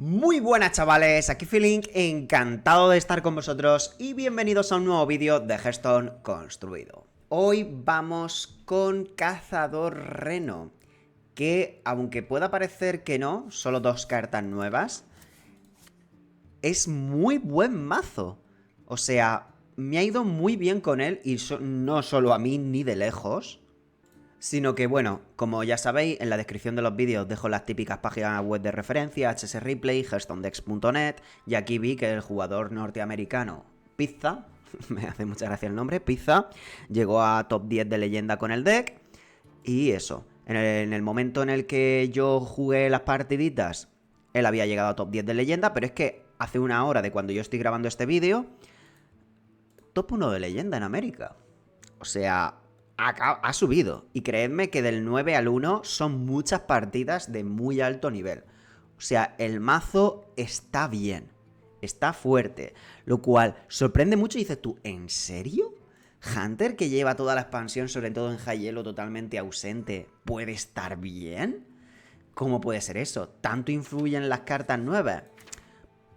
Muy buenas chavales, aquí Feeling, encantado de estar con vosotros y bienvenidos a un nuevo vídeo de Hearthstone construido. Hoy vamos con Cazador Reno, que aunque pueda parecer que no, solo dos cartas nuevas, es muy buen mazo. O sea, me ha ido muy bien con él y no solo a mí ni de lejos. Sino que, bueno, como ya sabéis, en la descripción de los vídeos dejo las típicas páginas web de referencia, HS Replay, HearthstoneDex.net, y aquí vi que el jugador norteamericano Pizza, me hace mucha gracia el nombre, Pizza, llegó a top 10 de leyenda con el deck, y eso, en el momento en el que yo jugué las partiditas, él había llegado a top 10 de leyenda, pero es que hace una hora de cuando yo estoy grabando este vídeo, top 1 de leyenda en América. O sea, ha subido. Y creedme que del 9 al 1 son muchas partidas de muy alto nivel. O sea, el mazo está bien. Está fuerte. Lo cual sorprende mucho y dices tú, ¿en serio? ¿Hunter, que lleva toda la expansión, sobre todo en High Elo, totalmente ausente, puede estar bien? ¿Cómo puede ser eso? ¿Tanto influyen las cartas nuevas?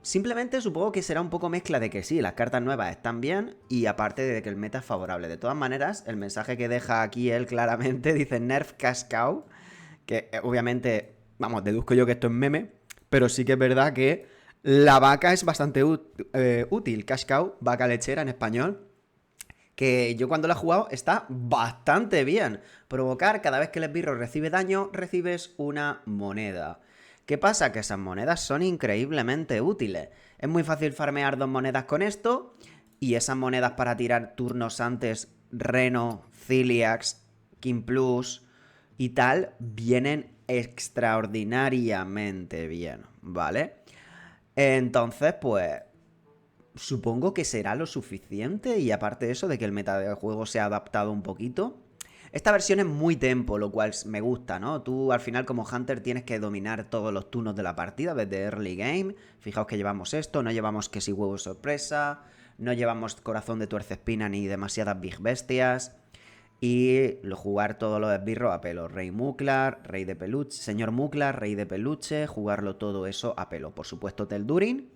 Simplemente supongo que será un poco mezcla de que sí, las cartas nuevas están bien y aparte de que el meta es favorable. De todas maneras, el mensaje que deja aquí él claramente dice Nerf Cash Cow, que obviamente, vamos, deduzco yo que esto es meme, pero sí que es verdad que la vaca es bastante útil. Cash Cow, vaca lechera en español, que yo cuando la he jugado está bastante bien. Provocar, cada vez que el esbirro recibe daño, recibes una moneda. ¿Qué pasa? Que esas monedas son increíblemente útiles. Es muy fácil farmear 2 monedas con esto, y esas monedas para tirar turnos antes, Reno, Ciliax, King Plus y tal, vienen extraordinariamente bien, ¿vale? Entonces, pues supongo que será lo suficiente, y aparte de eso, de que el meta del juego se ha adaptado un poquito. Esta versión es muy tempo, lo cual me gusta, ¿no? Tú al final como Hunter tienes que dominar todos los turnos de la partida desde early game. Fijaos que llevamos esto, no llevamos que si huevo sorpresa, no llevamos corazón de tuercespina ni demasiadas big bestias. Y jugar todos los esbirros a pelo. Rey Muklar, Rey de Peluche, Señor Muklar, Rey de Peluche, jugarlo todo eso a pelo. Por supuesto Teldurin,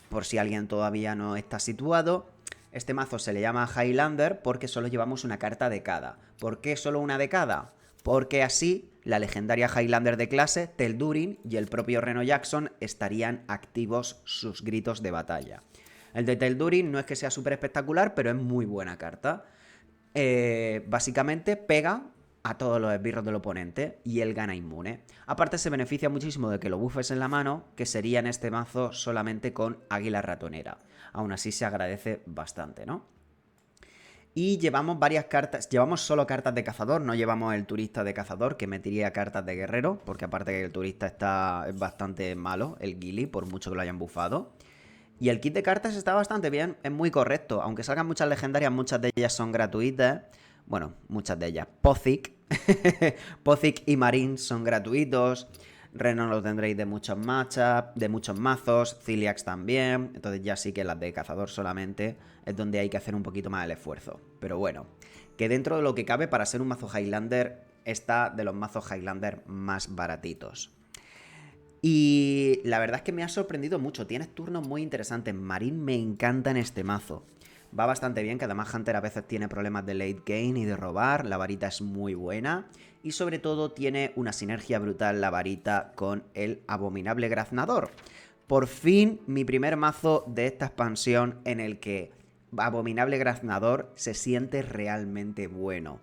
por si alguien todavía no está situado. Este mazo se le llama Highlander porque solo llevamos una carta de cada. ¿Por qué solo una de cada? Porque así la legendaria Highlander de clase, Teldurin y el propio Reno Jackson estarían activos sus gritos de batalla. El de Teldurin no es que sea súper espectacular, pero es muy buena carta. Básicamente pega a todos los esbirros del oponente y él gana inmune. Aparte se beneficia muchísimo de que lo buffes en la mano, que sería en este mazo solamente con Águila Ratonera. Aún así se agradece bastante, ¿no? Y llevamos varias cartas, llevamos solo cartas de cazador, no llevamos el turista de cazador, que metiría cartas de guerrero, porque aparte que el turista es bastante malo, el Gilly, por mucho que lo hayan buffado. Y el kit de cartas está bastante bien, es muy correcto. Aunque salgan muchas legendarias, muchas de ellas son gratuitas. Bueno, muchas de ellas. Pozic. Pozic y Marine son gratuitos. Reno lo tendréis de muchos matchups, de muchos mazos. Ciliax también. Entonces ya sí que las de cazador solamente es donde hay que hacer un poquito más el esfuerzo. Pero bueno, que dentro de lo que cabe para ser un mazo Highlander, está de los mazos Highlander más baratitos. Y la verdad es que me ha sorprendido mucho. Tienes turnos muy interesantes. Marine me encanta en este mazo. Va bastante bien, que además Hunter a veces tiene problemas de late game y de robar. La varita es muy buena. Y sobre todo tiene una sinergia brutal la varita con el abominable graznador. Por fin mi primer mazo de esta expansión en el que abominable graznador se siente realmente bueno.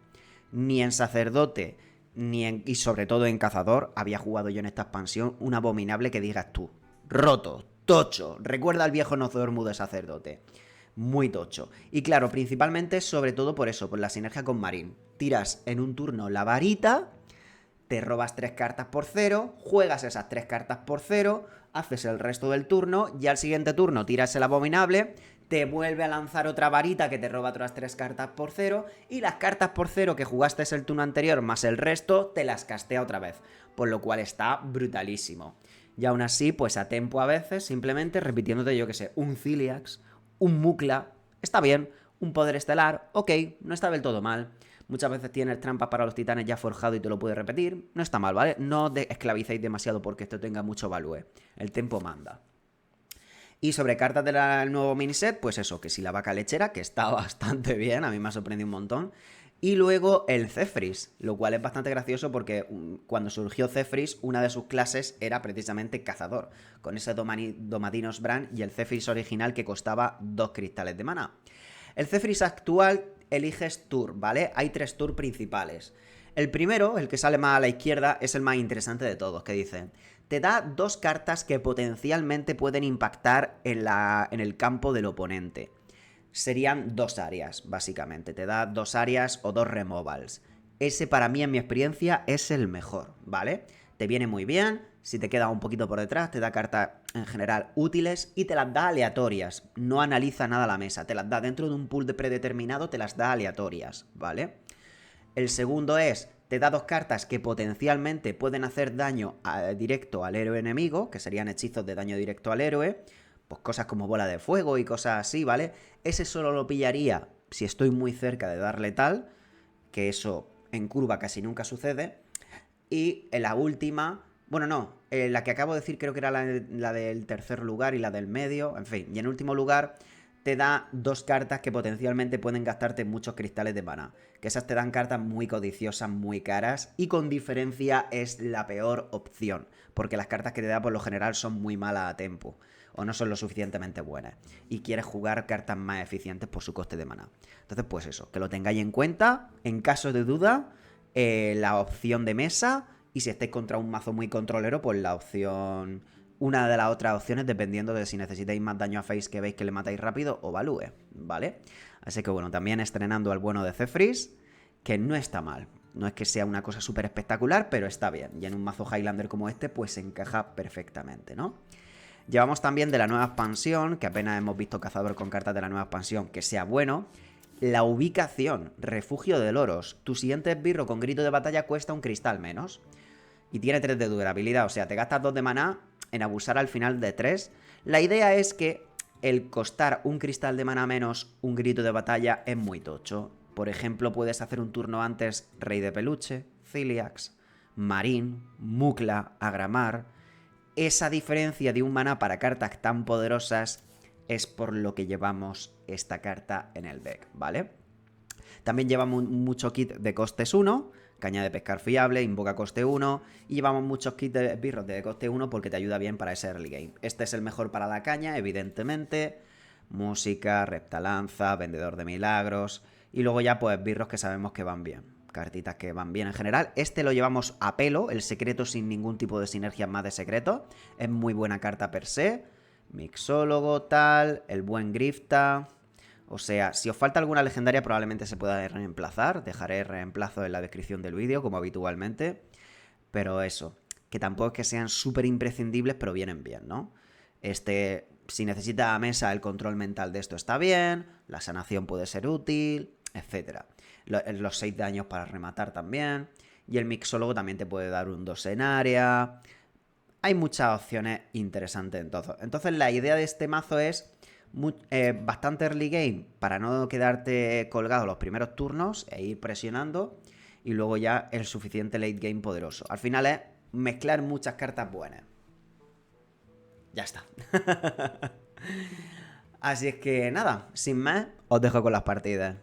Ni en sacerdote y sobre todo en cazador había jugado yo en esta expansión un abominable que digas tú, roto, tocho, recuerda al viejo Nozormu de sacerdote. Muy tocho. Y claro, principalmente sobre todo por eso, por la sinergia con Marine. Tiras en un turno la varita, te robas 3 cartas por 0, juegas esas 3 cartas por 0, haces el resto del turno y al siguiente turno tiras el abominable, te vuelve a lanzar otra varita que te roba otras 3 cartas por 0 y las cartas por 0 que jugaste el turno anterior más el resto te las castea otra vez, por lo cual está brutalísimo. Y aún así, pues a tempo a veces, simplemente repitiéndote, yo que sé, un Ciliax, un Mukla, está bien, un poder estelar, ok, no está del todo mal. Muchas veces tienes trampas para los titanes ya forjado y te lo puedes repetir. No está mal, ¿vale? No esclavicéis demasiado porque esto tenga mucho value. El tiempo manda. Y sobre cartas del nuevo miniset, pues eso, que si la vaca lechera, que está bastante bien, a mí me ha sorprendido un montón. Y luego el Zephrys, lo cual es bastante gracioso porque cuando surgió Zephrys, una de sus clases era precisamente cazador, con ese Domadinos Brand y el Zephrys original que costaba 2 cristales de maná. El Zephrys actual eliges tour, ¿vale? Hay 3 tours principales. El primero, el que sale más a la izquierda, es el más interesante de todos, que dice: te da 2 cartas que potencialmente pueden impactar en el campo del oponente. Serían 2 áreas, básicamente. Te da 2 áreas o 2 removals. Ese para mí, en mi experiencia, es el mejor, ¿vale? Te viene muy bien, si te queda un poquito por detrás, te da cartas en general útiles y te las da aleatorias. No analiza nada la mesa, te las da dentro de un pool de predeterminado, te las da aleatorias, ¿vale? El segundo es, te da 2 cartas que potencialmente pueden hacer daño directo al héroe enemigo, que serían hechizos de daño directo al héroe, pues cosas como bola de fuego y cosas así, ¿vale? Ese solo lo pillaría si estoy muy cerca de darle tal, que eso en curva casi nunca sucede. Y en la última, bueno, no, la que acabo de decir creo que era la del tercer lugar y la del medio, en fin. Y en último lugar, te da 2 cartas que potencialmente pueden gastarte muchos cristales de maná. Que esas te dan cartas muy codiciosas, muy caras, y con diferencia es la peor opción. Porque las cartas que te da por lo general son muy malas a tempo, o no son lo suficientemente buenas, y quieres jugar cartas más eficientes por su coste de maná. Entonces, pues eso, que lo tengáis en cuenta. En caso de duda, la opción de mesa, y si estáis contra un mazo muy controlero, pues la opción... Una de las otras opciones, dependiendo de si necesitáis más daño a face que veis que le matáis rápido o value, ¿vale? Así que bueno, también estrenando al bueno de Zephrys, que no está mal. No es que sea una cosa súper espectacular, pero está bien. Y en un mazo Highlander como este, pues se encaja perfectamente, ¿no? Llevamos también de la nueva expansión, que apenas hemos visto cazador con cartas de la nueva expansión, que sea bueno. La ubicación, refugio de loros. Tu siguiente esbirro con grito de batalla cuesta un cristal menos. Y tiene 3 de durabilidad, o sea, te gastas 2 de maná en abusar al final de 3. La idea es que el costar un cristal de maná menos un grito de batalla es muy tocho. Por ejemplo, puedes hacer un turno antes Rey de Peluche, Ciliax, Marín, Mukla, Agramar. Esa diferencia de un maná para cartas tan poderosas es por lo que llevamos esta carta en el deck, ¿vale? También llevamos mucho kit de costes 1, caña de pescar fiable, invoca coste 1, y llevamos muchos kits de esbirros de coste 1 porque te ayuda bien para ese early game. Este es el mejor para la caña, evidentemente. Música, reptalanza, vendedor de milagros, y luego ya pues esbirros que sabemos que van bien. Cartitas que van bien en general. Este lo llevamos a pelo, el secreto sin ningún tipo de sinergia más de secreto. Es muy buena carta per se. Mixólogo, tal, el buen Grifta. O sea, si os falta alguna legendaria probablemente se pueda reemplazar. Dejaré reemplazo en la descripción del vídeo, como habitualmente. Pero eso, que tampoco es que sean súper imprescindibles, pero vienen bien, ¿no? Si necesita a mesa, el control mental de esto está bien. La sanación puede ser útil, etc. Los 6 daños para rematar también. Y el mixólogo también te puede dar un 2 en área. Hay muchas opciones interesantes entonces. Entonces la idea de este mazo es bastante early game para no quedarte colgado los primeros turnos e ir presionando, y luego ya el suficiente late game poderoso. Al final es mezclar muchas cartas buenas. Ya está. Así es que nada, sin más, os dejo con las partidas.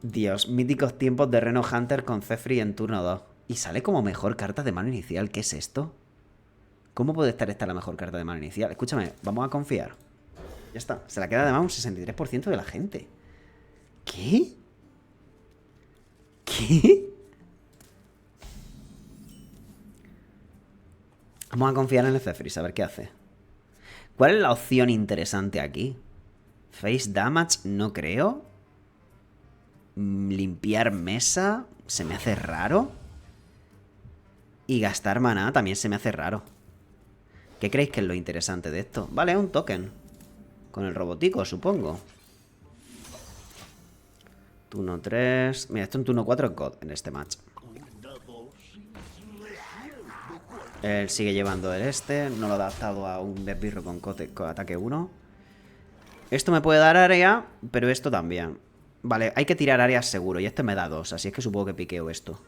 Dios, míticos tiempos de Reno Hunter con Zephrys en turno 2. Y sale como mejor carta de mano inicial. ¿Qué es esto? ¿Cómo puede estar esta la mejor carta de mano inicial? Escúchame, vamos a confiar. Ya está, se la queda además un 63% de la gente. ¿Qué? ¿Qué? Vamos a confiar en el Zephrys, a ver qué hace. ¿Cuál es la opción interesante aquí? Face damage, no creo. Limpiar mesa, se me hace raro. Y gastar maná también se me hace raro. ¿Qué creéis que es lo interesante de esto? Vale, un token. Con el robotico, supongo. Turno 3. Mira, esto en turno 4 es God en este match. Él sigue llevando el este. No lo ha adaptado a un esbirro con ataque 1. Esto me puede dar área, pero esto también. Vale, hay que tirar áreas seguro. Y este me da 2, así es que supongo que piqueo esto.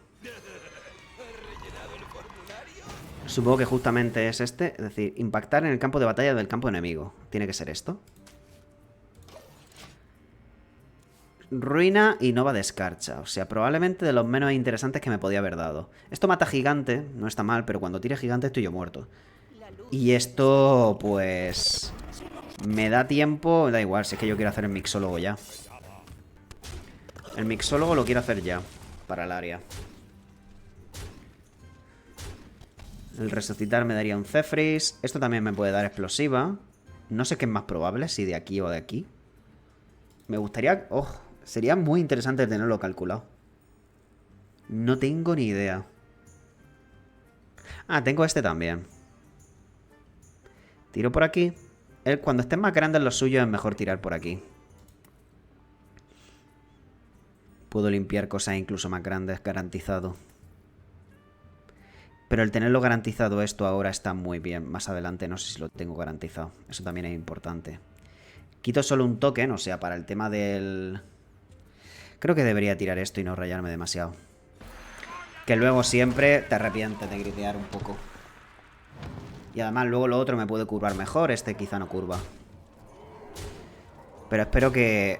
Supongo que justamente es este. Es decir, impactar en el campo de batalla del campo enemigo. Tiene que ser esto. Ruina y nova de escarcha. O sea, probablemente de los menos interesantes que me podía haber dado. Esto mata gigante, no está mal, pero cuando tire gigante estoy yo muerto. Y esto, pues... me da tiempo... Da igual, si es que yo quiero hacer el mixólogo ya. El mixólogo lo quiero hacer ya. Para el área. El resucitar me daría un Zephrys. Esto también me puede dar explosiva. No sé qué es más probable, si de aquí o de aquí. Me gustaría... Oh, sería muy interesante tenerlo calculado. No tengo ni idea. Ah, tengo este también. Tiro por aquí. Cuando estén más grandes los suyos es mejor tirar por aquí. Puedo limpiar cosas incluso más grandes, garantizado. Pero el tenerlo garantizado esto ahora está muy bien. Más adelante no sé si lo tengo garantizado. Eso también es importante. Quito solo un token, o sea, para el tema del... Creo que debería tirar esto y no rayarme demasiado. Que luego siempre te arrepientes de gritear un poco. Y además luego lo otro me puede curvar mejor. Este quizá no curva. Pero espero que...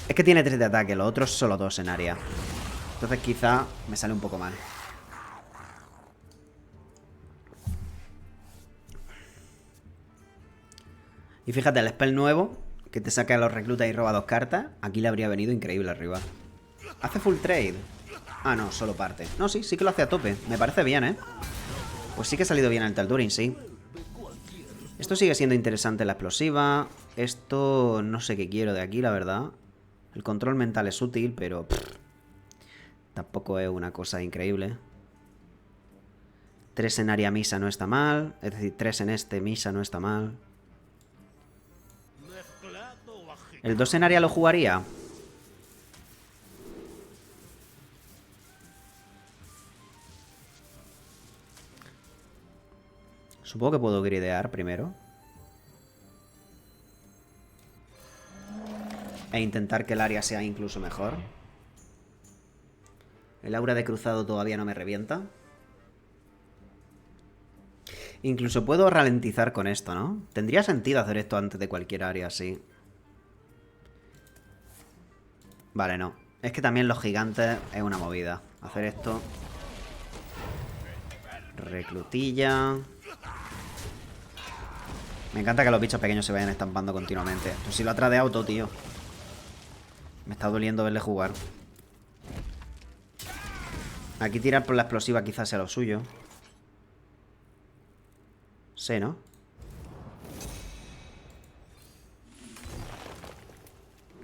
Es que tiene 3 de ataque, los otros solo 2 en área. Entonces quizá me sale un poco mal. Y fíjate, el spell nuevo, que te saca a los reclutas y roba 2 cartas, aquí le habría venido increíble arriba. ¿Hace full trade? Ah, no, solo parte. No, sí, sí que lo hace a tope. Me parece bien, ¿eh? Pues sí que ha salido bien el Taldurin, sí. Esto sigue siendo interesante, la explosiva. Esto no sé qué quiero de aquí, la verdad. El control mental es útil, pero... tampoco es una cosa increíble. 3 en área misa no está mal. Es decir, 3 en este misa no está mal. ¿El 2 en área lo jugaría? Supongo que puedo gridear primero. E intentar que el área sea incluso mejor. El aura de cruzado todavía no me revienta. Incluso puedo ralentizar con esto, ¿no? Tendría sentido hacer esto antes de cualquier área, sí. Vale, no. Es que también los gigantes es una movida. Hacer esto. Reclutilla. Me encanta que los bichos pequeños se vayan estampando continuamente. Pues si lo ha tradeado todo, tío. Me está doliendo verle jugar. Aquí tirar por la explosiva quizás sea lo suyo. Sí, ¿no?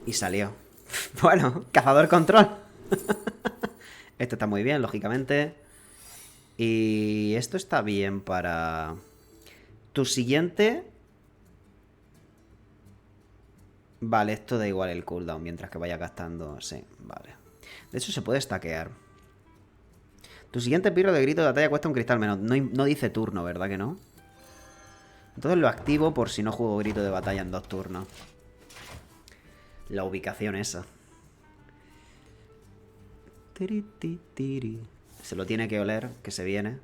Y salió. Bueno, cazador control. Esto está muy bien, lógicamente. Y esto está bien para... Tu siguiente... Vale, esto da igual el cooldown mientras que vaya gastando... Sí, vale. De hecho, se puede stackear. Tu siguiente pirro de grito de batalla cuesta un cristal menos. No dice turno, ¿verdad que no? Entonces lo activo por si no juego grito de batalla en 2 turnos. La ubicación esa. Se lo tiene que oler, que se viene.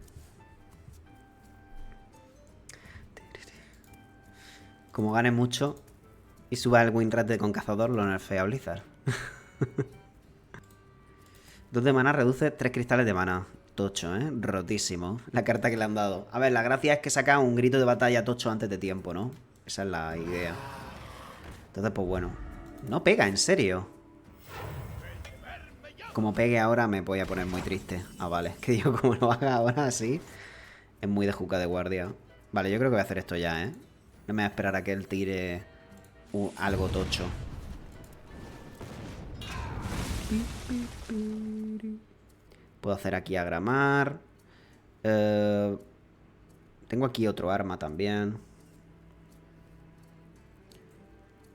Como gane mucho y suba el win rate con cazador, lo nerfea Blizzard. 2 de mana reduce 3 cristales de mana. Tocho, ¿eh? Rotísimo. La carta que le han dado. A ver, la gracia es que saca un grito de batalla tocho antes de tiempo, ¿no? Esa es la idea. Entonces, pues bueno. No pega, en serio. Como pegue ahora me voy a poner muy triste. Ah, vale. Que digo, como lo haga ahora así. Es muy de juca de guardia. Vale, yo creo que voy a hacer esto ya, ¿eh? No me voy a esperar a que él tire algo tocho. Puedo hacer aquí agramar. Tengo aquí otro arma también.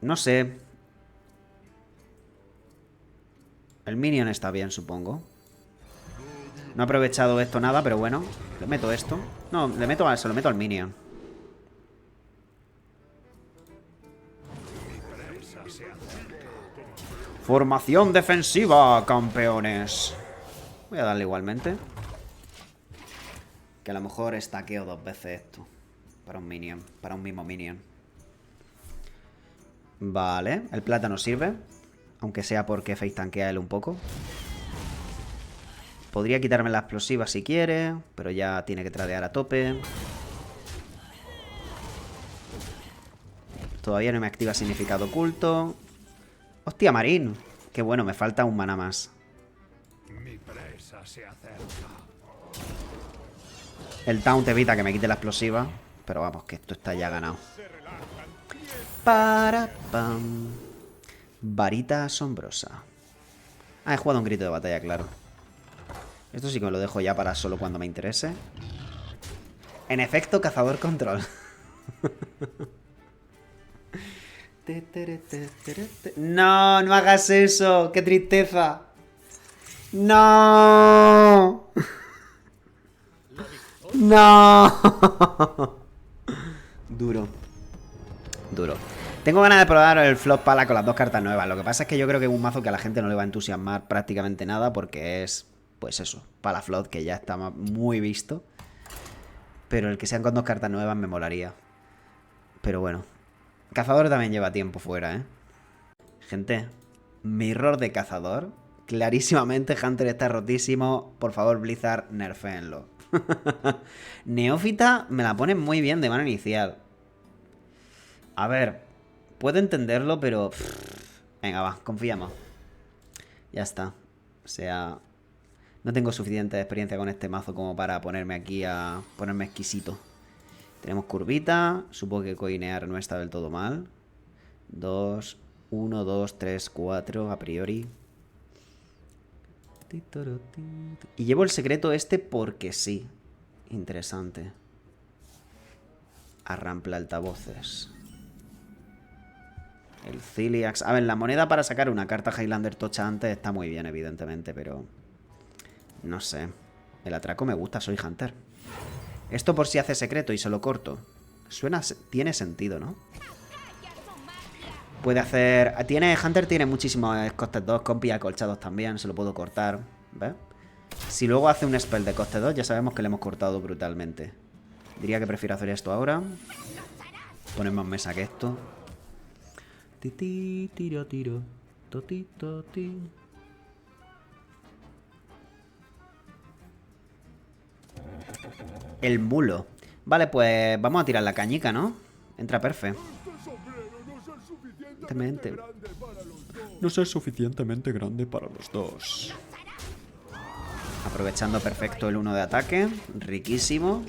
No sé. El minion está bien, supongo. No he aprovechado esto nada, pero bueno. Le meto esto. No, se lo meto al minion. Formación defensiva, campeones. Voy a darle igualmente. Que a lo mejor estaqueo 2 veces esto. Para un minion. Para un mismo minion. Vale. El plátano sirve. Aunque sea porque face tanquea él un poco. Podría quitarme la explosiva si quiere. Pero ya tiene que tradear a tope. Todavía no me activa significado oculto. Hostia, Marín. Qué bueno, me falta un maná más. Mi presa se acerca. El taunt evita que me quite la explosiva. Pero vamos, que esto está ya ganado. Para pam. Varita asombrosa. Ah, he jugado un grito de batalla, claro. Esto sí que me lo dejo ya para solo cuando me interese. En efecto, cazador control. No, no hagas eso. Qué tristeza. No. No. Duro. Duro. Tengo ganas de probar el Flop Pala con las 2 cartas nuevas. Lo que pasa es que yo creo que es un mazo que a la gente no le va a entusiasmar prácticamente nada porque es, pues eso, Pala Flop, que ya está muy visto. Pero el que sean con 2 cartas nuevas me molaría. Pero bueno. Cazador también lleva tiempo fuera, ¿eh? Gente, Mirror de Cazador. Clarísimamente Hunter está rotísimo. Por favor, Blizzard, nerféenlo. Neófita me la ponen muy bien de mano inicial. A ver, puedo entenderlo, pero... venga, va, confiamos. Ya está. O sea... no tengo suficiente experiencia con este mazo como para ponerme aquí a... ponerme exquisito. Tenemos curvita. Supongo que coinear no está del todo mal. 2, 1, 2, 3, 4 a priori. Y llevo el secreto este porque sí. Interesante. Arrampla altavoces. El Ciliax. A ver, la moneda para sacar una carta Highlander tocha antes está muy bien, evidentemente, pero... no sé. El atraco me gusta, soy Hunter. Esto por si hace secreto y se lo corto. Suena... tiene sentido, ¿no? Puede hacer... Hunter tiene muchísimos costes 2, compi acolchados también, se lo puedo cortar. ¿Ves? Si luego hace un spell de coste 2, ya sabemos que le hemos cortado brutalmente. Diría que prefiero hacer esto ahora. Poner más mesa que esto. Tiro, tiro. Totito, ti. El mulo. Vale, pues vamos a tirar la cañica, ¿no? Entra perfe. No ser suficientemente grande para los dos. Aprovechando perfecto el 1 de ataque. Riquísimo.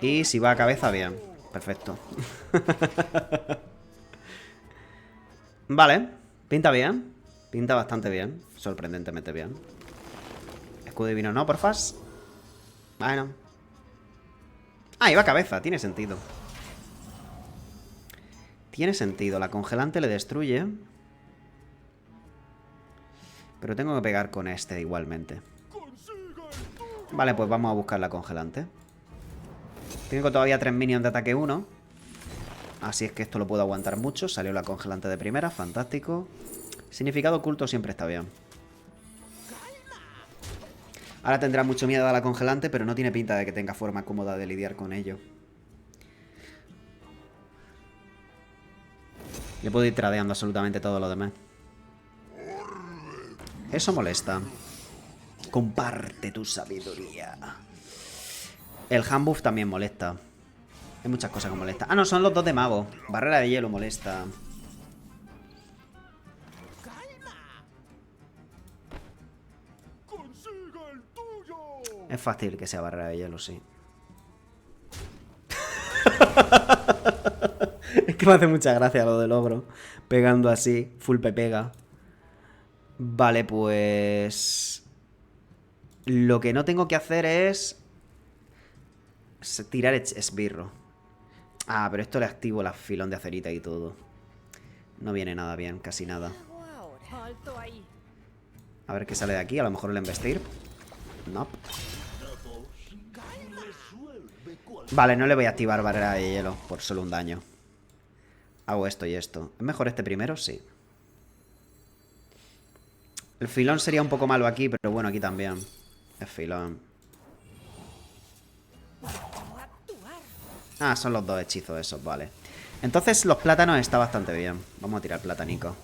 Y si va a cabeza, bien. Perfecto. Vale. Pinta bien. Pinta bastante bien. Sorprendentemente bien. Escudo divino no, porfas. Bueno. Ah, iba a cabeza. Tiene sentido. Tiene sentido. La congelante le destruye. Pero tengo que pegar con este igualmente. Vale, pues vamos a buscar la congelante. Tengo todavía 3 minions de ataque 1. Así es que esto lo puedo aguantar mucho. Salió la congelante de primera, fantástico. Significado oculto siempre está bien. Ahora tendrá mucho miedo a la congelante, pero no tiene pinta de que tenga forma cómoda de lidiar con ello. Le puedo ir tradeando absolutamente todo lo demás. Eso molesta. Comparte tu sabiduría. El handbuff también molesta. Hay muchas cosas que molestan. Ah, no, son los 2 de mago. Barrera de hielo molesta. Es fácil que sea barrera de hielo, sí. Es que me hace mucha gracia lo del ogro. Pegando así, full pega. Vale, pues... lo que no tengo que hacer es... tirar esbirro. Ah, pero esto le activo la filón de acerita y todo. No viene nada bien, casi nada. A ver qué sale de aquí, a lo mejor el embestir. Nope. Vale, no le voy a activar barrera de hielo por solo un daño. Hago esto y esto. ¿Es mejor este primero? Sí. El filón sería un poco malo aquí, pero bueno, aquí también. El filón. Ah, son los dos hechizos esos, vale. Entonces los plátanos está bastante bien. Vamos a tirar platanico.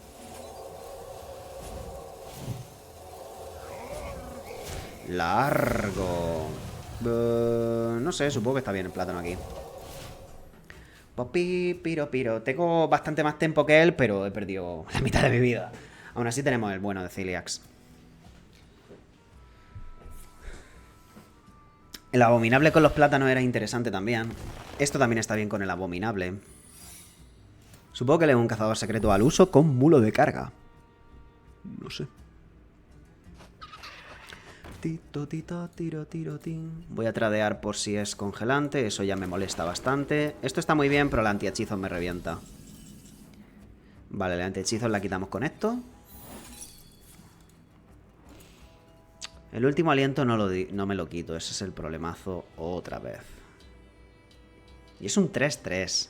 Largo. No sé, supongo que está bien el plátano aquí. Popi, piro, piro. Tengo bastante más tempo que él, pero he perdido la mitad de mi vida. Aún así tenemos el bueno de Ciliax. El abominable con los plátanos era interesante también. Esto también está bien con el abominable. Supongo que le es un cazador secreto al uso con mulo de carga. No sé. Tito, tito, tiro, tiro, tin. Voy a tradear por si es congelante. Eso ya me molesta bastante. Esto está muy bien, pero el antihechizo me revienta. Vale, el antihechizo la quitamos con esto. El último aliento no me lo quito. Ese es el problemazo otra vez. Y es un 3-3.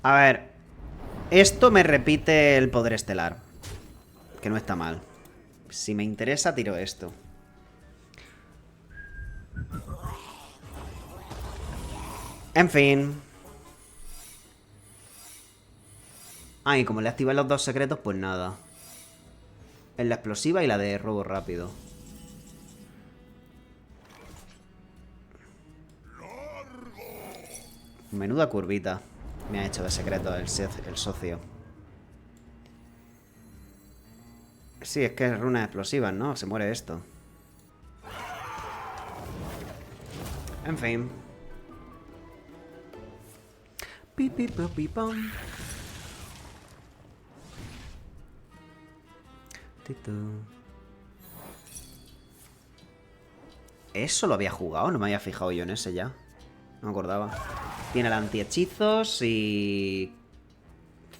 A ver. Esto me repite el poder estelar. Que no está mal. Si me interesa, tiro esto. En fin. Ah, y como le activé los dos secretos, pues nada. En la explosiva y la de robo rápido. Menuda curvita me ha hecho de secreto el socio. Sí, es que es runas explosivas, ¿no? Se muere esto. En fin. Pipi, pipi, pam. Eso lo había jugado, no me había fijado yo en ese ya. No me acordaba. Tiene el antihechizos y...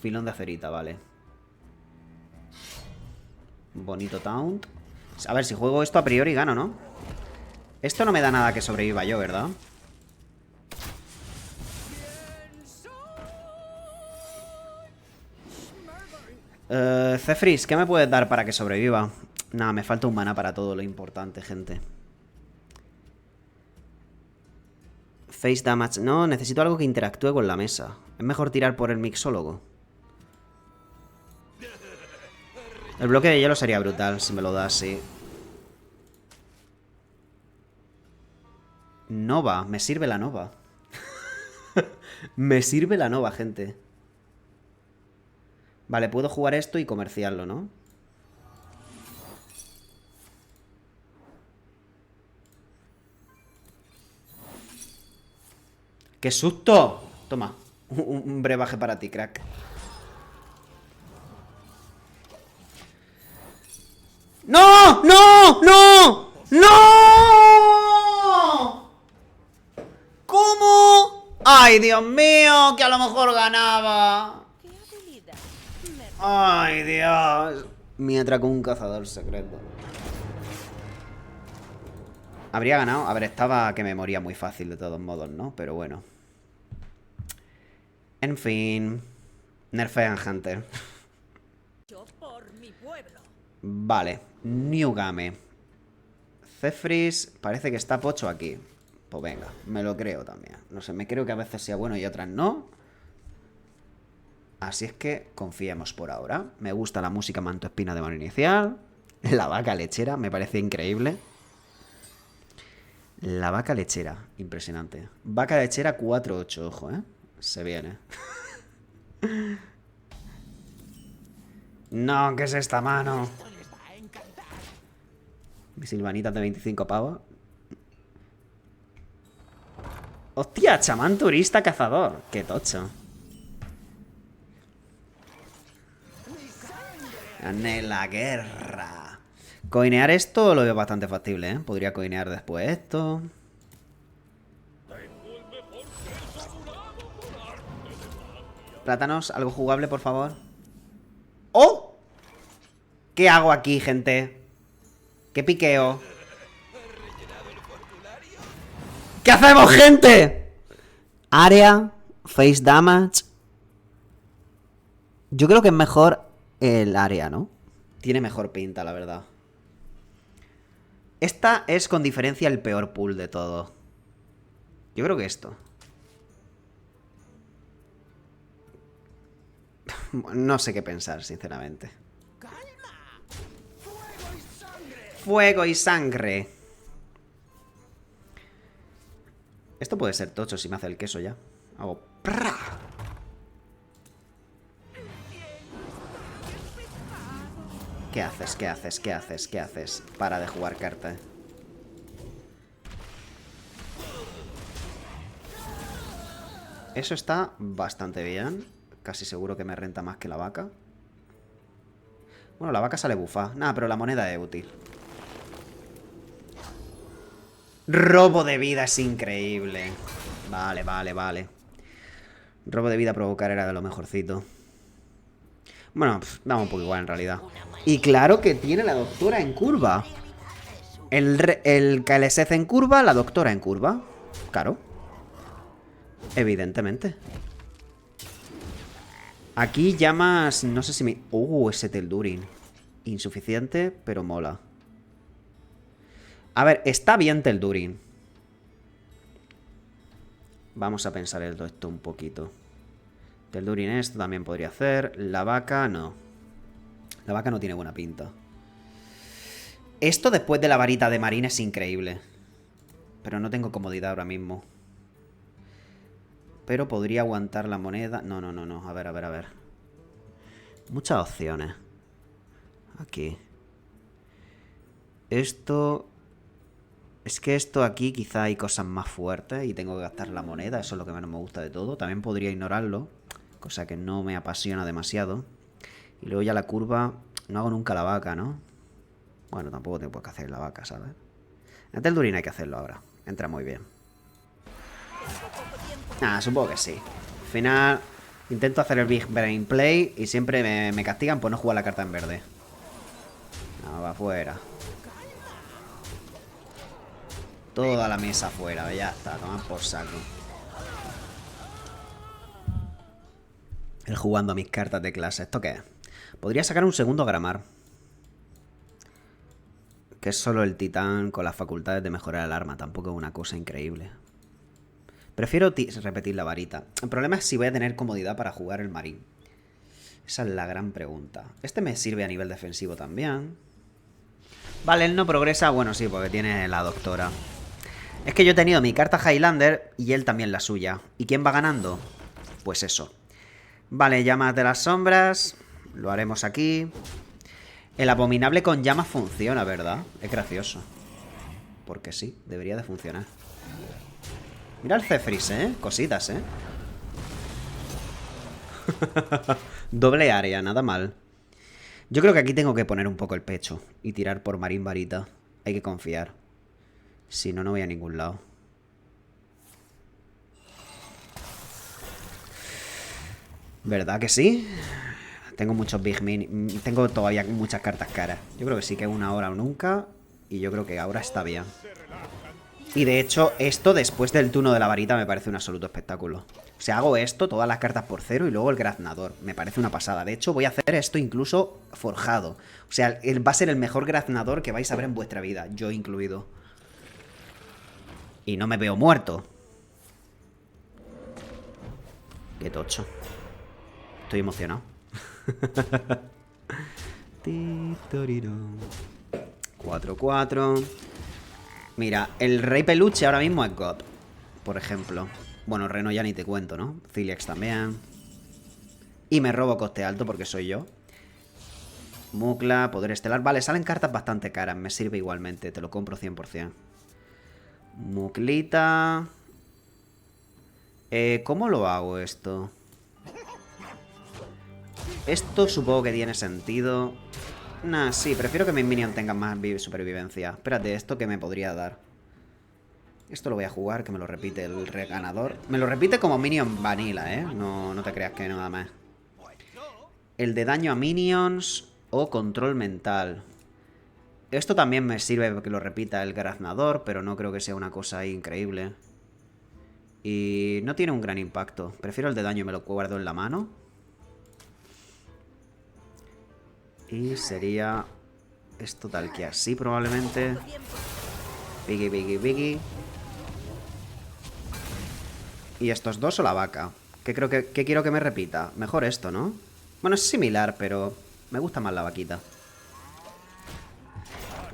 filón de acerita, vale. Bonito taunt. A ver, si juego esto a priori gano, ¿no? Esto no me da nada que sobreviva yo, ¿verdad? Cefris, ¿qué me puedes dar para que sobreviva? Nada, me falta un mana para todo lo importante, gente. Face damage. No, necesito algo que interactúe con la mesa. Es mejor tirar por el mixólogo. El bloque de hielo sería brutal si me lo das, sí. Nova, me sirve la Nova. Me sirve la Nova, gente. Vale, puedo jugar esto y comerciarlo, ¿no? ¡Qué susto! Toma, un brebaje para ti, crack. ¡No! ¡No! ¡No! ¡No! ¿Cómo? ¡Ay, Dios mío! Que a lo mejor ganaba. ¡Ay, Dios! Me atracó un cazador secreto. Habría ganado. A ver, estaba que me moría muy fácil de todos modos, ¿no? Pero bueno. En fin. Nerfean Hunter. Vale. New Game. Cefris parece que está pocho aquí. Pues venga, me lo creo también. No sé, me creo que a veces sea bueno y otras no. Así es que confiemos por ahora. Me gusta la música manto espina de mano inicial. La vaca lechera, me parece increíble. La vaca lechera, impresionante. Vaca lechera 4-8, ojo, ¿eh? Se viene. No, ¿qué es esta mano? Mi silvanita de 25 pavos. ¡Hostia! Chamán turista cazador. ¡Qué tocho! Gané la guerra. Coinear esto lo veo bastante factible, ¿eh? Podría coinear después esto. Plátanos, algo jugable, por favor. ¡Oh! ¿Qué hago aquí, gente? ¿Qué piqueo? ¿Qué hacemos, gente? Área, face damage. Yo creo que es mejor el área, ¿no? Tiene mejor pinta, la verdad. Esta es con diferencia el peor pool de todo. Yo creo que esto. No sé qué pensar, sinceramente. Fuego y sangre. Esto puede ser tocho si me hace el queso ya. Hago ¡prra! ¿Qué haces? ¿Qué haces? ¿Qué haces? ¿Qué haces? Para de jugar carta. Eso está bastante bien. Casi seguro que me renta más que la vaca. Bueno, la vaca sale bufa. Nada, pero la moneda es útil. Robo de vida es increíble. Vale, vale, vale. Robo de vida provocar era de lo mejorcito. Bueno, damos un poco igual en realidad. Y claro que tiene la doctora en curva. El KLSF en curva, la doctora en curva. Claro. Evidentemente. Aquí llamas... No sé si me... ese Teldurin. Insuficiente, pero mola. A ver, está bien Teldurin. Vamos a pensar esto un poquito. Teldurin esto también podría hacer. La vaca no. La vaca no tiene buena pinta. Esto después de la varita de Marín es increíble. Pero no tengo comodidad ahora mismo. Pero podría aguantar la moneda. No, no, no, no. A ver, a ver, a ver. Muchas opciones. Aquí. Esto... Es que esto aquí quizá hay cosas más fuertes y tengo que gastar la moneda. Eso es lo que menos me gusta de todo. También podría ignorarlo. Cosa que no me apasiona demasiado. Y luego ya la curva... No hago nunca la vaca, ¿no? Bueno, tampoco tengo que hacer la vaca, ¿sabes? En Teldurin hay que hacerlo ahora. Entra muy bien. Ah, supongo que sí. Al final... Intento hacer el Big Brain Play y siempre me castigan por no jugar la carta en verde. No, va afuera. Toda la mesa afuera, ya está, tomad por saco. El jugando a mis cartas de clase. ¿Esto qué es? Podría sacar un segundo Gramar. Que es solo el titán con las facultades de mejorar el arma. Tampoco es una cosa increíble. Prefiero repetir la varita. El problema es si voy a tener comodidad para jugar el marín. Esa es la gran pregunta. Este me sirve a nivel defensivo también. Vale, él no progresa. Bueno, sí, porque tiene la doctora. Es que yo he tenido mi carta Highlander y él también la suya. ¿Y quién va ganando? Pues eso. Vale, llamas de las sombras. Lo haremos aquí. El abominable con llamas funciona, ¿verdad? Es gracioso. Porque sí, debería de funcionar. Mira el Zephrys, ¿eh? Cositas, ¿eh? Doble área, nada mal. Yo creo que aquí tengo que poner un poco el pecho y tirar por Marín Varita. Hay que confiar. Si no, no voy a ningún lado. ¿Verdad que sí? Tengo muchos Big Mini. Tengo todavía muchas cartas caras. Yo creo que sí que es una hora o nunca. Y yo creo que ahora está bien. Y de hecho, esto después del turno de la varita me parece un absoluto espectáculo. O sea, hago esto, todas las cartas por cero y luego el graznador. Me parece una pasada. De hecho, voy a hacer esto incluso forjado. O sea, va a ser el mejor graznador que vais a ver en vuestra vida. Yo incluido. Y no me veo muerto. Qué tocho. Estoy emocionado. 4-4. Mira, el Rey Peluche ahora mismo es God, por ejemplo. Bueno, Reno ya ni te cuento, ¿no? Ciliax también. Y me robo coste alto porque soy yo. Mukla, Poder Estelar. Vale, salen cartas bastante caras. Me sirve igualmente, te lo compro 100%. Muklita. ¿Cómo lo hago esto? Esto supongo que tiene sentido. Nah, sí, prefiero que mis minions tengan más supervivencia. Espérate, ¿esto qué me podría dar? Esto lo voy a jugar, que me lo repite el ganador. Me lo repite como minion vanilla, ¿eh? No, no te creas que nada más. El de daño a minions o control mental. Esto también me sirve que lo repita el graznador, pero no creo que sea una cosa ahí increíble. Y no tiene un gran impacto. Prefiero el de daño y me lo guardo en la mano. Y sería esto tal que así probablemente. Biggie, biggie, biggie. Y estos dos o la vaca. ¿Qué quiero que me repita? Mejor esto, ¿no? Bueno, es similar, pero me gusta más la vaquita.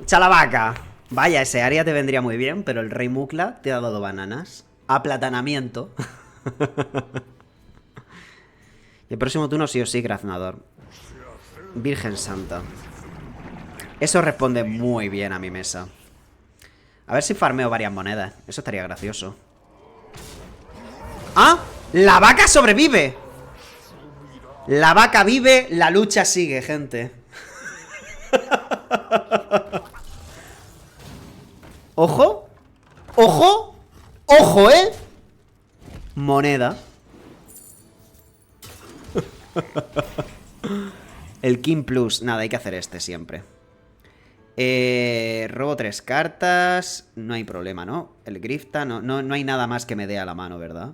¡Echa la vaca! Vaya, ese área te vendría muy bien, pero el rey Mukla te ha dado bananas. Aplatanamiento. Y el próximo turno sí o sí, graznador. Virgen Santa. Eso responde muy bien a mi mesa. A ver si farmeo varias monedas. Eso estaría gracioso. ¡Ah! ¡La vaca sobrevive! La vaca vive, la lucha sigue, gente. ¡Ojo! ¡Ojo! ¡Ojo, eh! Moneda. El King Plus. Nada, hay que hacer este siempre. Robo 3 cartas. No hay problema, ¿no? El Grifta. No hay nada más que me dé a la mano, ¿verdad?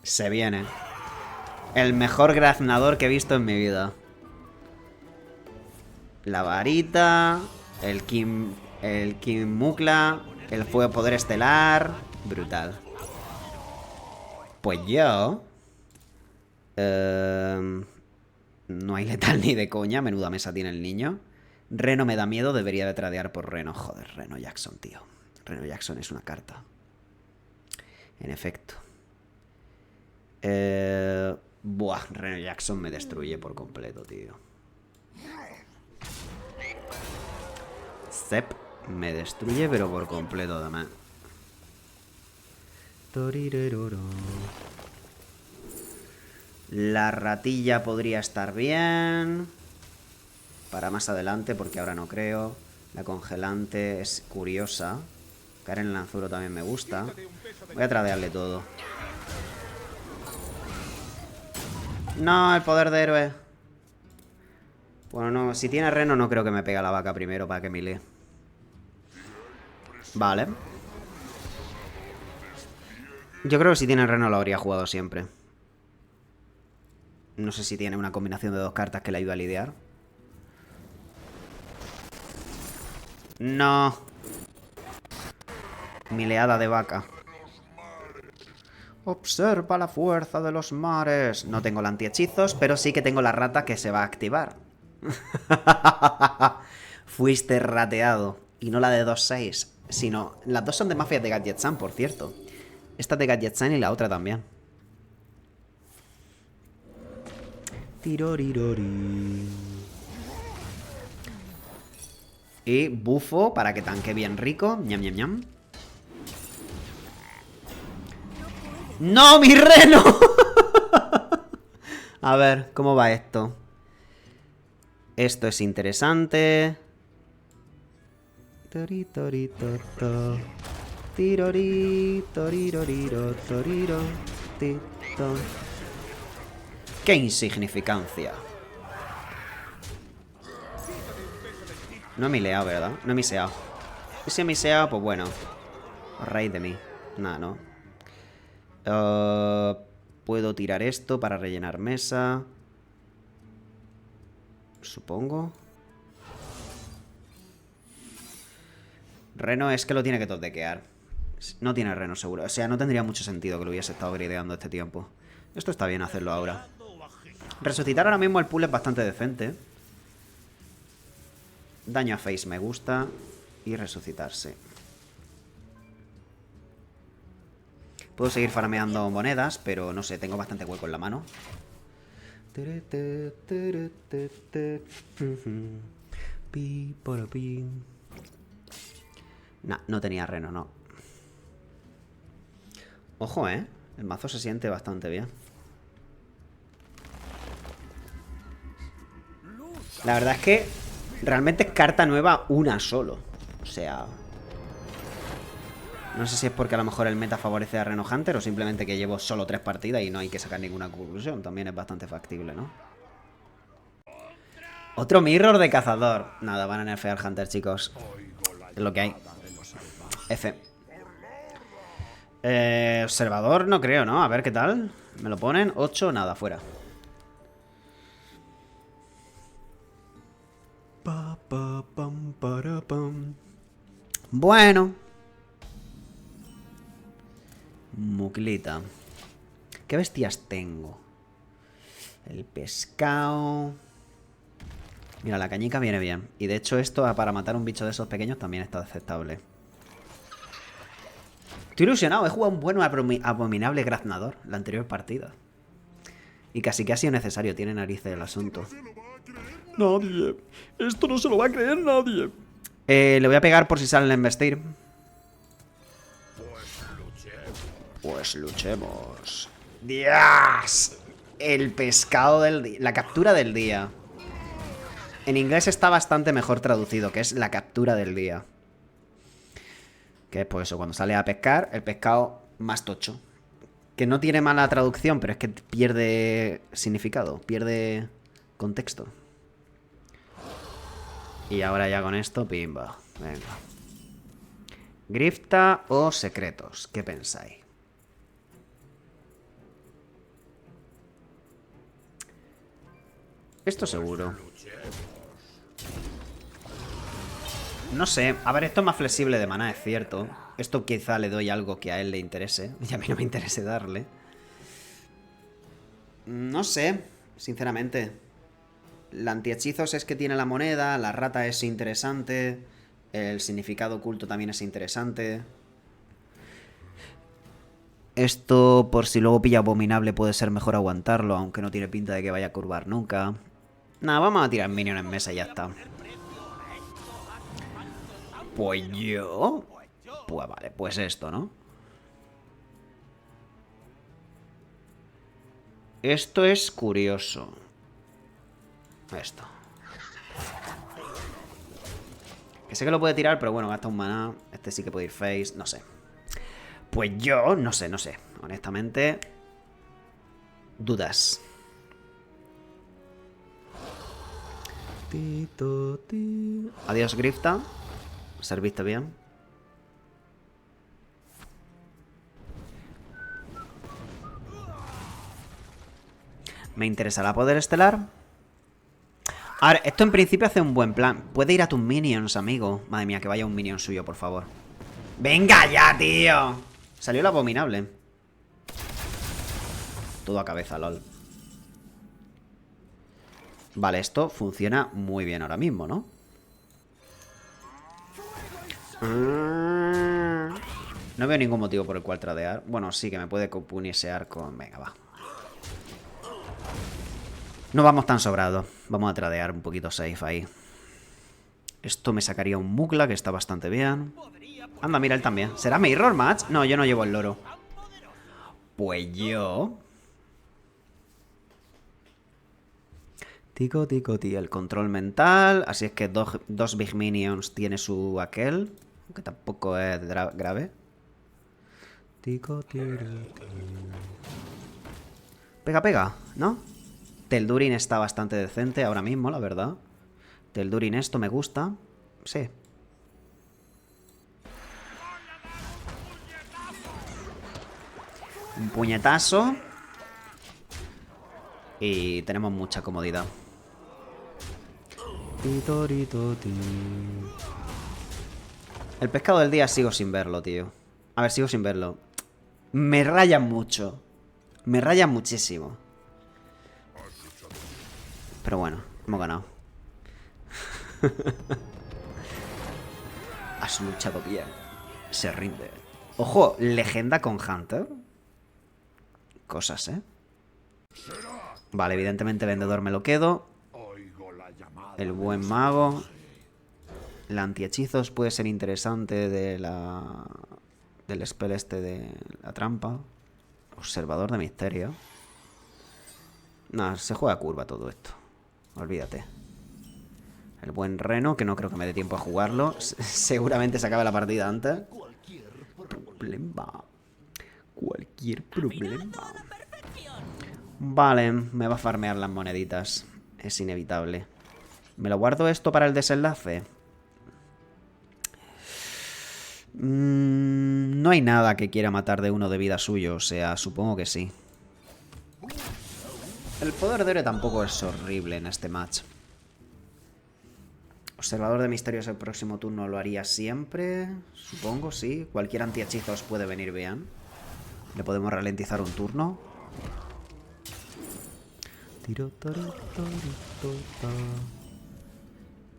Se viene. El mejor graznador que he visto en mi vida. La varita. El King Mukla. El fuego poder estelar. Brutal. Pues yo... no hay letal ni de coña. Menuda mesa tiene el niño. Reno me da miedo. Debería de tradear por Reno. Joder, Reno Jackson, tío. Reno Jackson es una carta. En efecto. Buah, Reno Jackson me destruye por completo, tío. Zep me destruye, pero por completo, además. La ratilla podría estar bien. Para más adelante, porque ahora no creo. La congelante es curiosa. Caer en el anzuelo también me gusta. Voy a tradearle todo. No, el poder de héroe. Bueno, no, si tiene reno no creo que me pegue a la vaca primero para que me lee. Vale. Yo creo que si tiene reno lo habría jugado siempre. No sé si tiene una combinación de dos cartas que le ayuda a lidiar. No. Mileada de vaca. Observa la fuerza de los mares. No tengo la antihechizos, pero sí que tengo la rata que se va a activar. Fuiste rateado. Y no la de 2-6, sino... Las dos son de mafias de Gadget-san, por cierto. Esta es de Gadget-san y la otra también. Tirorirori. Y bufo para que tanque bien rico. Ñam, ñam, ñam. ¡No, mi reno! A ver, ¿cómo va esto? Esto es interesante. Toritoritoto. Tirori, toriroriro, toriro, tito. ¡Qué insignificancia! No he mileado, ¿verdad? No he miseado. Y si he miseado, pues bueno. A raíz de mí. Nada, ¿no? Puedo tirar esto para rellenar mesa. Supongo. Reno es que lo tiene que totequear. No tiene reno seguro. O sea, no tendría mucho sentido que lo hubiese estado grideando este tiempo. Esto está bien hacerlo ahora. Resucitar ahora mismo el pool es bastante decente. Daño a face me gusta. Y resucitarse. Puedo seguir farmeando monedas, pero no sé, tengo bastante hueco en la mano. Nah, no tenía reno, no. Ojo, el mazo se siente bastante bien. La verdad es que realmente es carta nueva una solo. O sea... No sé si es porque a lo mejor el meta favorece a Reno Hunter o simplemente que llevo solo 3 partidas y no hay que sacar ninguna conclusión. También es bastante factible, ¿no? Otro mirror de cazador. Nada, van a nerfear Hunter, chicos. Es lo que hay. F. Observador no creo, ¿no? A ver qué tal. Me lo ponen. 8, nada, fuera. Bueno. Muclita. ¿Qué bestias tengo? El pescado. Mira, la cañica viene bien. Y de hecho esto para matar un bicho de esos pequeños también está aceptable. Estoy ilusionado. He jugado un buen abominable graznador la anterior partida. Y casi que ha sido necesario. Tiene narices el asunto. Nadie. Esto no se lo va a creer nadie. Le voy a pegar por si salen a embestir. Pues luchemos. ¡Dios! El pescado del día. La captura del día. En inglés está bastante mejor traducido, que es la captura del día. Que es pues eso, cuando sale a pescar, el pescado más tocho. Que no tiene mala traducción, pero es que pierde significado, pierde contexto. Y ahora ya con esto, pimba. Venga. Grifta o secretos, ¿qué pensáis? Esto seguro. No sé, a ver, esto es más flexible de maná, es cierto. Esto quizá le doy algo que a él le interese y a mí no me interese darle. No sé, sinceramente. El antihechizos es que tiene la moneda, la rata es interesante, el significado oculto también es interesante. Esto, por si luego pilla abominable, puede ser mejor aguantarlo, aunque no tiene pinta de que vaya a curvar nunca. Nada, vamos a tirar minion en mesa y ya está. Pues yo... Pues vale, pues esto, ¿no? Esto es curioso. Esto. Que sé que lo puede tirar, pero bueno, gasta un maná. Este sí que puede ir face, no sé. Pues yo, no sé. Honestamente, dudas. Adiós, Grifta. Serviste bien. Me interesará poder estelar. A ver, esto en principio hace un buen plan. Puede ir a tus minions, amigo. Madre mía, que vaya un minion suyo, por favor. ¡Venga ya, tío! Salió el abominable. Todo a cabeza, lol. Vale, esto funciona muy bien ahora mismo, ¿no? No veo ningún motivo por el cual tradear. Bueno, sí que me puede punisear con... Venga, va. No vamos tan sobrados. Vamos a tradear un poquito safe ahí. Esto me sacaría un Mugla, que está bastante bien. Anda, mira, él también. ¿Será Mirror Match? No, yo no llevo el loro. Pues yo... Tico, tico, tío. El control mental. Así es que dos Big Minions tiene su aquel. Que tampoco es grave. Tico, tiro, pega, pega, ¿no? Teldurin está bastante decente ahora mismo, la verdad. Teldurin esto me gusta. Sí. Un puñetazo. Y tenemos mucha comodidad. El pescado del día sigo sin verlo, tío. A ver, sigo sin verlo. Me raya mucho. Me raya muchísimo. Pero bueno, hemos ganado. Has luchado bien. Se rinde. Ojo, legenda con Hunter. Cosas, ¿eh? Vale, evidentemente vendedor me lo quedo. El buen mago. El antihechizos puede ser interesante de la... Del spell este de la trampa. Observador de misterio. Nah, se juega curva todo esto. Olvídate. El buen Reno, que no creo que me dé tiempo a jugarlo. Seguramente se acabe la partida antes. Cualquier problema. Vale, me va a farmear las moneditas. Es inevitable. ¿Me lo guardo esto para el desenlace? No hay nada que quiera matar de uno de vida suyo, o sea, supongo que sí. El poder de héroe tampoco es horrible en este match. Observador de misterios el próximo turno lo haría siempre. Supongo, sí. Cualquier antihechizo os puede venir bien. Le podemos ralentizar un turno.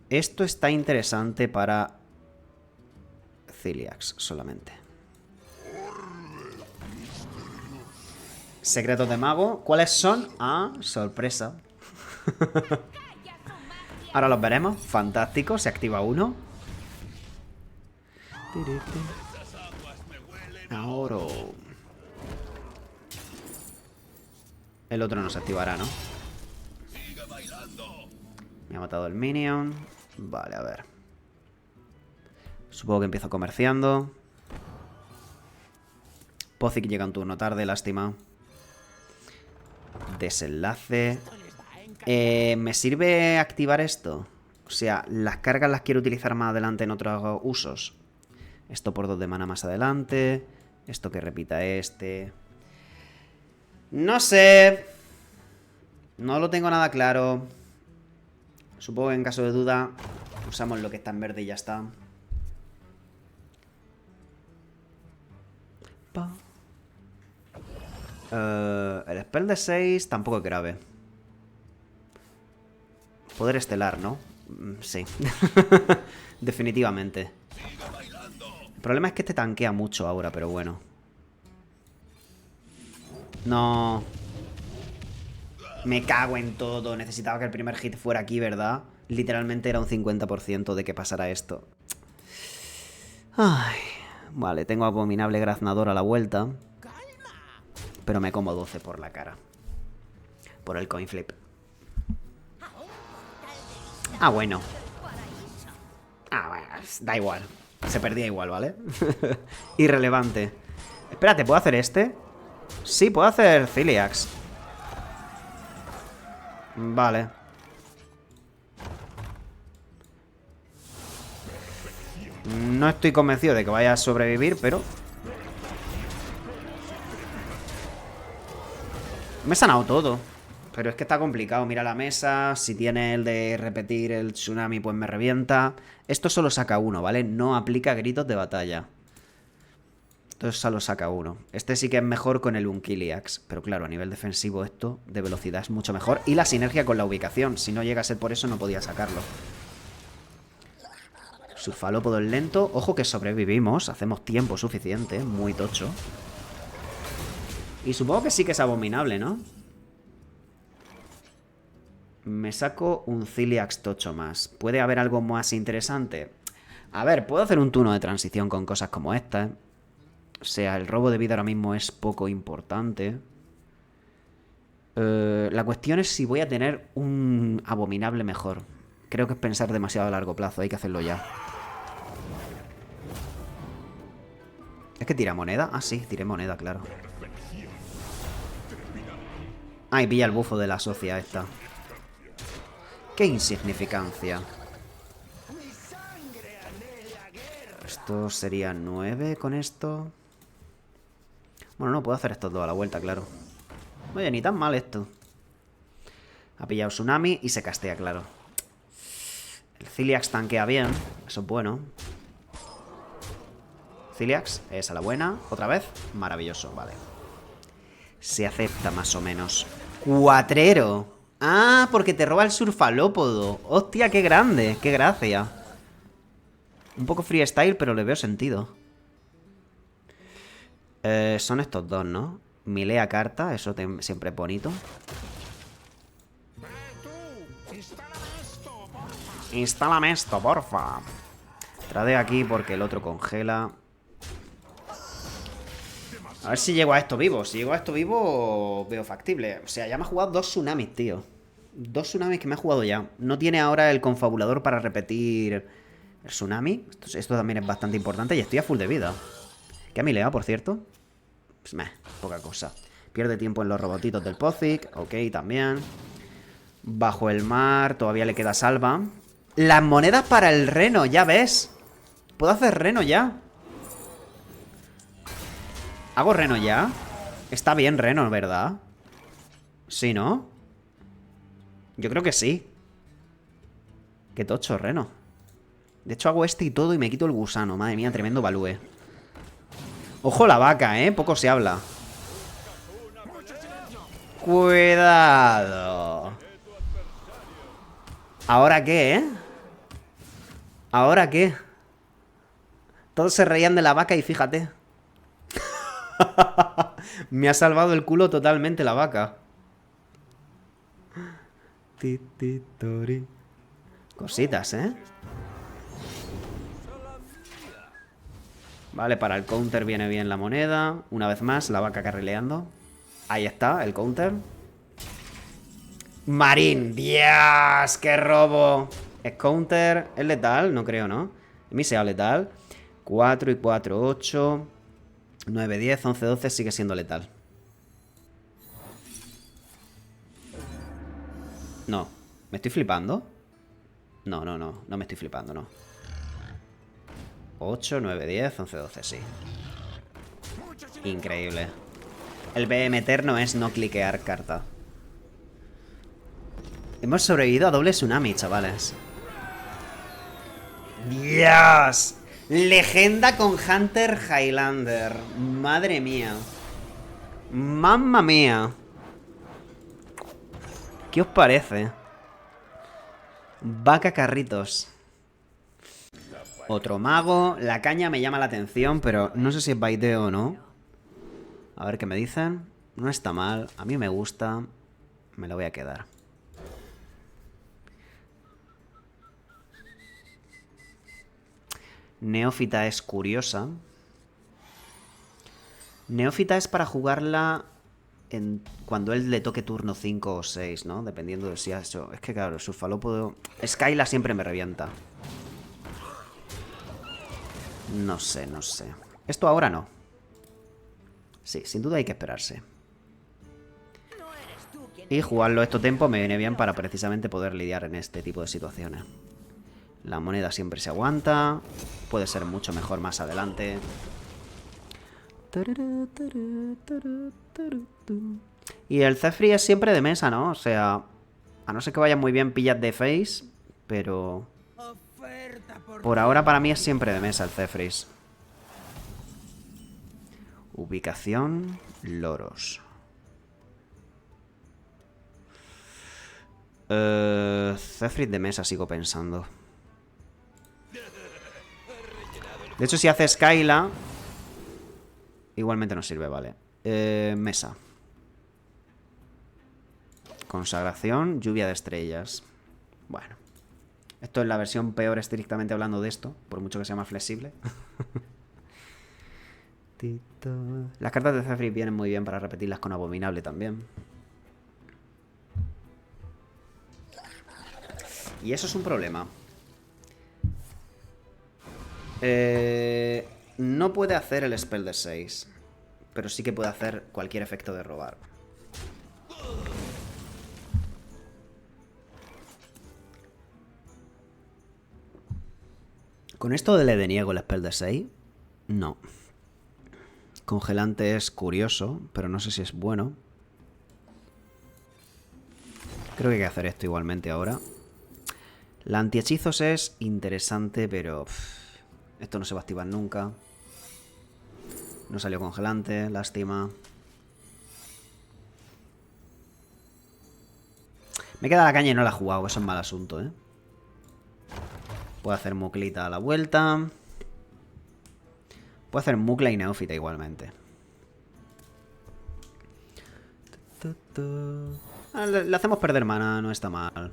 Esto está interesante para Ciliax solamente. Secretos de mago. ¿Cuáles son? Ah, sorpresa. Ahora los veremos. Fantástico. Se activa uno. Ahora. El otro no se activará, ¿no? Me ha matado el minion. Vale, a ver. Supongo que empiezo comerciando. Pozic llega un turno tarde, lástima. Desenlace. ¿Me sirve activar esto? O sea, las cargas las quiero utilizar más adelante en otros usos. Esto por 2 de mana más adelante. Esto que repita este. No sé. No lo tengo nada claro. Supongo que en caso de duda usamos lo que está en verde y ya está. El spell de 6 tampoco es grave. Poder estelar, ¿no? Sí. Definitivamente. El problema es que este tanquea mucho ahora, pero bueno. No. Me cago en todo. Necesitaba que el primer hit fuera aquí, ¿verdad? Literalmente era un 50% de que pasara esto. Ay. Vale, tengo abominable graznador a la vuelta. Pero me como 12 por la cara. Por el coin flip. Ah, bueno. Ah, bueno, da igual. Se perdía igual, ¿vale? Irrelevante. Espérate, ¿puedo hacer este? Sí, puedo hacer Ciliax. Vale. No estoy convencido de que vaya a sobrevivir, pero... Me he sanado todo. Pero es que está complicado. Mira la mesa. Si tiene el de repetir el tsunami, pues me revienta. Esto solo saca uno, ¿vale? No aplica gritos de batalla. Entonces solo saca uno. Este sí que es mejor con el Unkiliax. Pero claro, a nivel defensivo esto de velocidad es mucho mejor. Y la sinergia con la ubicación. Si no llega a ser por eso, no podía sacarlo. Surfalópodo es lento. Ojo que sobrevivimos. Hacemos tiempo suficiente. Muy tocho. Y supongo que sí que es abominable, ¿no? Me saco un Ciliax tocho más. ¿Puede haber algo más interesante? A ver, puedo hacer un turno de transición con cosas como esta, ¿eh? O sea, el robo de vida ahora mismo es poco importante. La cuestión es si voy a tener un abominable mejor. Creo que es pensar demasiado a largo plazo. Hay que hacerlo ya. ¿Es que tira moneda? Ah, sí, tiré moneda, claro. Ah, y pilla el bufo de la socia esta. ¡Qué insignificancia! Esto sería 9 con esto. Bueno, no puedo hacer estos dos a la vuelta, claro. Oye, ni tan mal esto. Ha pillado Tsunami y se castea, claro. El Ciliax tanquea bien. Eso es bueno. Ciliax, es a la buena. Otra vez. Maravilloso, vale. Se acepta más o menos. ¡Cuatrero! Ah, porque te roba el surfalópodo. ¡Hostia, qué grande! ¡Qué gracia! Un poco freestyle, pero le veo sentido. Son estos dos, ¿no? Milea carta, eso siempre es bonito. Instálame esto, porfa. Trade aquí porque el otro congela. A ver si llego a esto vivo. Si llego a esto vivo, veo factible. O sea, ya me ha jugado 2 tsunamis, tío. 2 tsunamis que me ha jugado ya. No tiene ahora el confabulador para repetir el tsunami. Esto también es bastante importante. Y estoy a full de vida. ¿Qué ha mileado, por cierto? Pues poca cosa. Pierde tiempo en los robotitos del Pozic. Ok, también. Bajo el mar, todavía le queda salva. Las monedas para el reno, ya ves. Puedo hacer reno ya. ¿Hago Reno ya? Está bien Reno, ¿verdad? Sí, ¿no? Yo creo que sí. Qué tocho, Reno. De hecho hago este y todo y me quito el gusano. Madre mía, tremendo balúe. Ojo la vaca, ¿eh? Poco se habla. Cuidado. ¿Ahora qué, ¿Ahora qué? Todos se reían de la vaca y fíjate. Me ha salvado el culo totalmente la vaca. Cositas, ¿eh? Vale, para el counter viene bien la moneda. Una vez más, la vaca carrileando. Ahí está, el counter. Marín, ¡Dios! ¡Qué robo! ¿Es counter? ¿Es letal? No creo, ¿no? A mí sea letal. 4 y 4, 8. 9, 10, 11, 12 sigue siendo letal. No. ¿Me estoy flipando? No me estoy flipando, no. 8, 9, 10, 11, 12, sí. Increíble. El BM eterno es no cliquear carta. Hemos sobrevivido a doble tsunami, chavales. ¡Dios! Legenda con Hunter Highlander. Madre mía. Mamma mía. ¿Qué os parece? Vaca carritos. Otro mago. La caña me llama la atención, pero no sé si es baiteo o no. A ver qué me dicen. No está mal. A mí me gusta. Me lo voy a quedar. Neófita es curiosa. Neófita es para jugarla cuando él le toque turno 5 o 6, ¿no? Dependiendo de si ha hecho... Es que claro, Surfalópodo... Skyla siempre me revienta. No sé. Esto ahora no. Sí, sin duda hay que esperarse. Y jugarlo esto tiempo me viene bien para precisamente poder lidiar en este tipo de situaciones. La moneda siempre se aguanta. Puede ser mucho mejor más adelante. Y el Zephyr es siempre de mesa, ¿no? O sea, a no ser que vaya muy bien, pillas de face. Pero... por ahora para mí es siempre de mesa el Zephyr. Ubicación, loros. Zephyr de mesa sigo pensando. De hecho, si hace Skyla, igualmente nos sirve, vale. Mesa. Consagración, lluvia de estrellas. Bueno. Esto es la versión peor estrictamente hablando de esto, por mucho que sea más flexible. Las cartas de Zephyr vienen muy bien para repetirlas con Abominable también. Y eso es un problema. No puede hacer el spell de 6, pero sí que puede hacer cualquier efecto de robar. ¿Con esto le deniego el spell de 6? No. Congelante es curioso, pero no sé si es bueno. Creo que hay que hacer esto igualmente ahora. La antihechizos es interesante, pero... esto no se va a activar nunca. No salió congelante, lástima. Me queda la caña y no la he jugado, eso es mal asunto, ¿eh? Puedo hacer muclita a la vuelta. Puedo hacer mucla y neófita igualmente. Le hacemos perder mana, no está mal.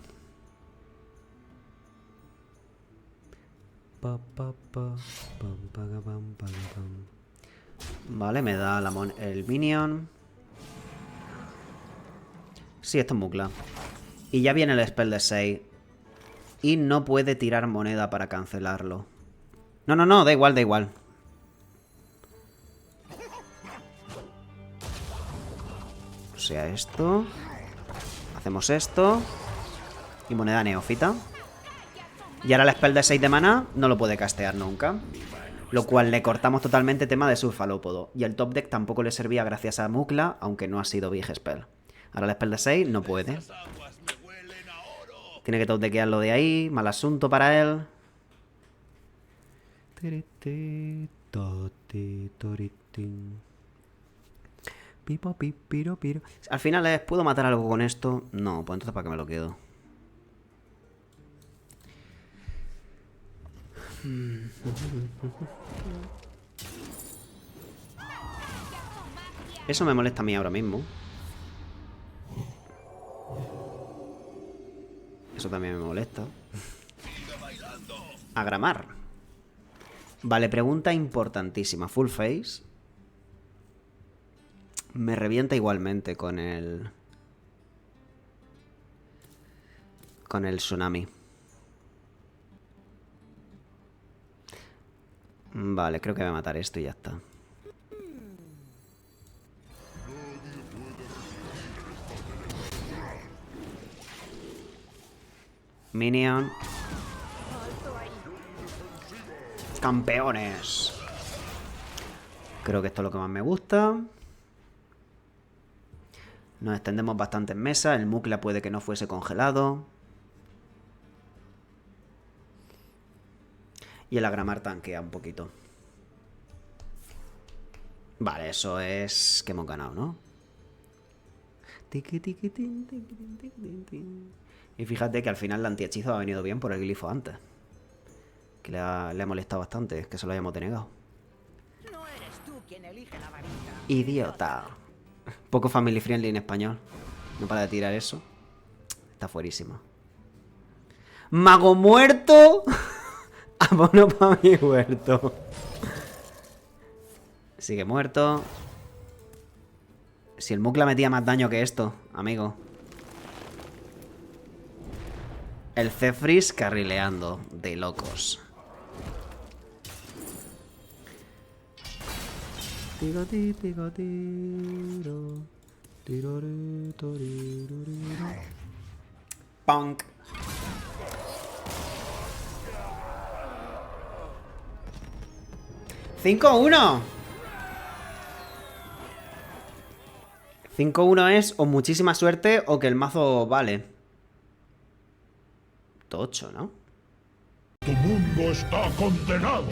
Vale, me da el minion. Sí, esto es mucla. Y ya viene el spell de 6. Y no puede tirar moneda para cancelarlo. No, da igual, da igual. O sea, esto. Hacemos esto. Y moneda neófita. Y ahora el spell de 6 de mana no lo puede castear nunca. Lo cual le cortamos totalmente tema de Surfalópodo. Y el top deck tampoco le servía gracias a Mukla, aunque no ha sido Big Spell. Ahora el spell de 6 no puede. Tiene que top deckearlo de ahí. Mal asunto para él. Al final es, ¿puedo matar algo con esto? No, pues entonces ¿para qué me lo quedo? Eso me molesta a mí ahora mismo. Eso también me molesta. Agramar. Vale, pregunta importantísima. Full face. Me revienta igualmente con el... con el tsunami. Vale, creo que voy a matar esto y ya está. Minion. Campeones. Creo que esto es lo que más me gusta. Nos extendemos bastante en mesa. El Mukla puede que no fuese congelado. Y el Agramar tanquea un poquito. Vale, eso es que hemos ganado, ¿no? Y fíjate que al final el antihechizo ha venido bien por el glifo antes. Que le ha molestado bastante que se lo hayamos denegado. No eres tú quien elige la varita. Idiota. Poco family friendly en español. No para de tirar eso. Está fuerísima. ¡Mago muerto! Abono para mi huerto. Sigue muerto. Si el Mukla metía más daño que esto, amigo. El Zephrys carrileando de locos. Punk. ¡5-1! 5-1 es o muchísima suerte o que el mazo vale. Tocho, ¿no? Tu mundo está condenado.